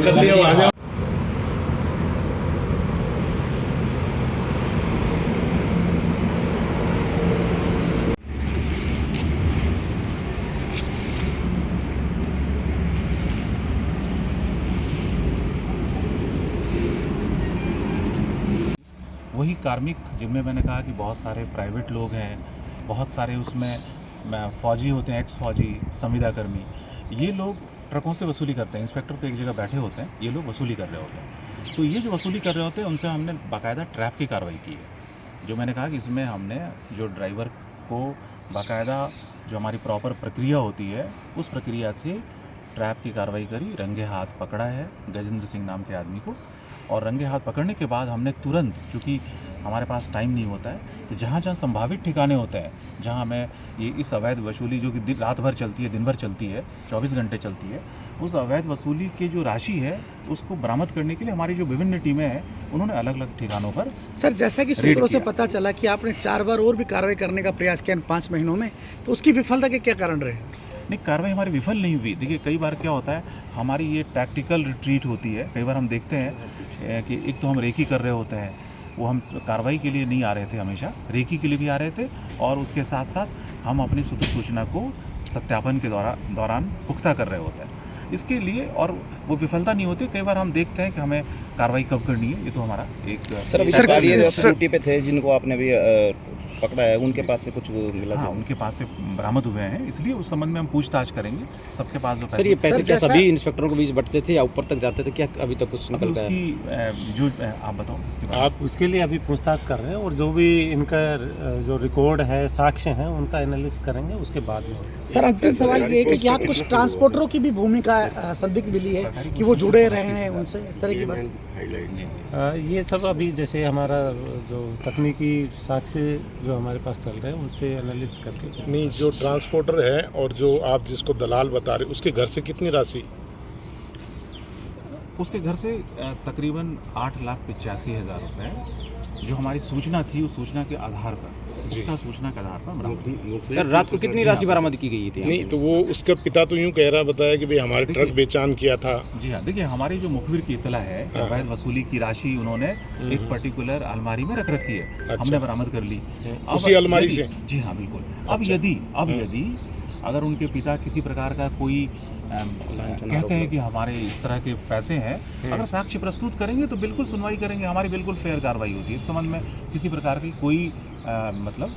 कर लिया। वही कार्मिक जिनमें मैंने कहा कि बहुत सारे प्राइवेट लोग हैं, बहुत सारे उसमें फ़ौजी होते हैं, एक्स फ़ौजी, संविदा कर्मी, ये लोग ट्रकों से वसूली करते हैं। इंस्पेक्टर तो एक जगह बैठे होते हैं, ये लोग वसूली कर रहे होते हैं। तो ये जो वसूली कर रहे होते हैं उनसे हमने बाकायदा ट्रैप की कार्रवाई की है। जो मैंने कहा कि इसमें हमने जो ड्राइवर को बाकायदा जो हमारी प्रॉपर प्रक्रिया होती है उस प्रक्रिया से ट्रैप की कार्रवाई करी, रंगे हाथ पकड़ा है गजेंद्र सिंह नाम के आदमी को। और रंगे हाथ पकड़ने के बाद हमने तुरंत, चूँकि हमारे पास टाइम नहीं होता है, तो जहाँ जहाँ संभावित ठिकाने होते हैं, जहाँ हमें ये इस अवैध वसूली जो कि रात भर चलती है, दिन भर चलती है, 24 घंटे चलती है, उस अवैध वसूली की जो राशि है उसको बरामद करने के लिए हमारी जो विभिन्न टीमें हैं उन्होंने अलग अलग ठिकानों पर सर, जैसा कि सूत्रों से पता चला कि आपने 4 बार और भी कार्रवाई करने का प्रयास किया इन 5 महीनों में, तो उसकी विफलता के क्या कारण रहे? नहीं, कार्रवाई हमारी विफल नहीं हुई। देखिए, कई बार क्या होता है, हमारी ये टैक्टिकल रिट्रीट होती है। कई बार हम देखते हैं कि एक तो हम रेकी कर रहे होते हैं, वो हम कार्रवाई के लिए नहीं आ रहे थे, हमेशा रेकी के लिए भी आ रहे थे, और उसके साथ साथ हम अपनी सूत्र सूचना को सत्यापन के दौरान पुख्ता कर रहे होते हैं। इसके लिए, और वो विफलता नहीं होती। कई बार हम देखते हैं कि हमें कार्रवाई कब करनी है, ये तो हमारा एक सर, अभी सरकारी ड्यूटी पे थे जिनको आपने भी पकड़ा है, उनके पास से कुछ मिला? हाँ, उनके पास से बरामद हुए हैं, इसलिए उस संबंध में हम पूछताछ करेंगे सबके पास जो पैसे। सर, ये पैसे क्या सभी इंस्पेक्टरों के बीच बंटते थे या ऊपर तक जाते थे? क्या अभी तक कुछ निकल गया? उसकी जो आप बताओ इसके बाद। आप उसके लिए अभी पूछताछ कर रहे हैं, और जो भी इनका जो रिकॉर्ड है, साक्ष्य हैं, उनका एनालिसिस करेंगे, उसके बाद में। सर, अंतिम सवाल ये है कि क्या कुछ ट्रांसपोर्टरों की भी भूमिका संदिग्ध मिली है कि वो जुड़े रहे हैं उनसे, इस तरह की बात? ये सब अभी जैसे हमारा जो तकनीकी साक्ष्य जो हमारे पास चल रहे हैं उनसे एनालिसिस करके। नहीं, जो ट्रांसपोर्टर है और जो आप जिसको दलाल बता रहे, उसके घर से कितनी राशि? उसके घर से तकरीबन 8,85,000 रुपये जो हमारी सूचना थी, उस सूचना के आधार पर, पुख्ता सूचना के आधार पर बरामद। सर, रात को कितनी राशि बरामद की गई थी? नहीं, तो वो उसका पिता तो यूँ कह रहा, बताया कि भाई हमारे ट्रक बेचान किया था। जी हाँ, देखिए, हमारी जो मुखबिर की इतला है, अवैध वसूली की राशि उन्होंने एक पर्टिकुलर अलमारी में रख रखी है, हमने बरामद कर ली उसी अलमारी से। जी हाँ, बिल्कुल। अब यदि अगर उनके पिता किसी प्रकार का कोई कहते हैं कि हमारे इस तरह के पैसे हैं, अगर साक्ष्य प्रस्तुत करेंगे तो बिल्कुल सुनवाई करेंगे, हमारी बिल्कुल फेयर कार्रवाई होती है। इस संबंध में किसी प्रकार की कोई मतलब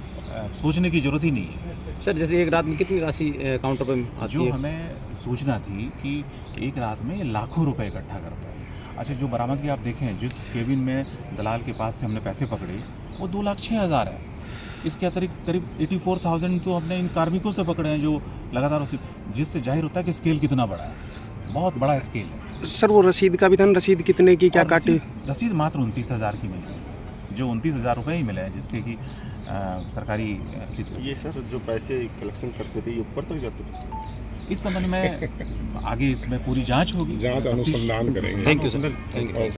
सोचने की जरूरत ही नहीं है। सर, जैसे एक रात में कितनी राशि काउंटर पर आती है? जो हमें सूचना थी कि एक रात में लाखों रुपए इकट्ठा करता है। अच्छा, जो बरामदगी आप देखें, जिस केबिन में दलाल के पास से हमने पैसे पकड़े, वो 2,06,000 है। इसके अतिरिक्त करीब 84,000 तो हमने इन कार्मिकों से पकड़े हैं, जो लगातार, जिससे जाहिर होता है कि स्केल कितना बड़ा है, बहुत बड़ा स्केल है। सर, वो रसीद का भी था, रसीद कितने की क्या काटी? रसीद मात्र 29,000 की मिली है, जो 29,000 रुपये ही मिले हैं, जिसके कि सरकारी रसीद। ये सर, जो पैसे कलेक्शन करते थे, ये ऊपर तक जाते थे? इस संबंध में आगे इसमें पूरी जांच होगी, जांच अनुसंधान करेंगे। Thank you sir, thank you.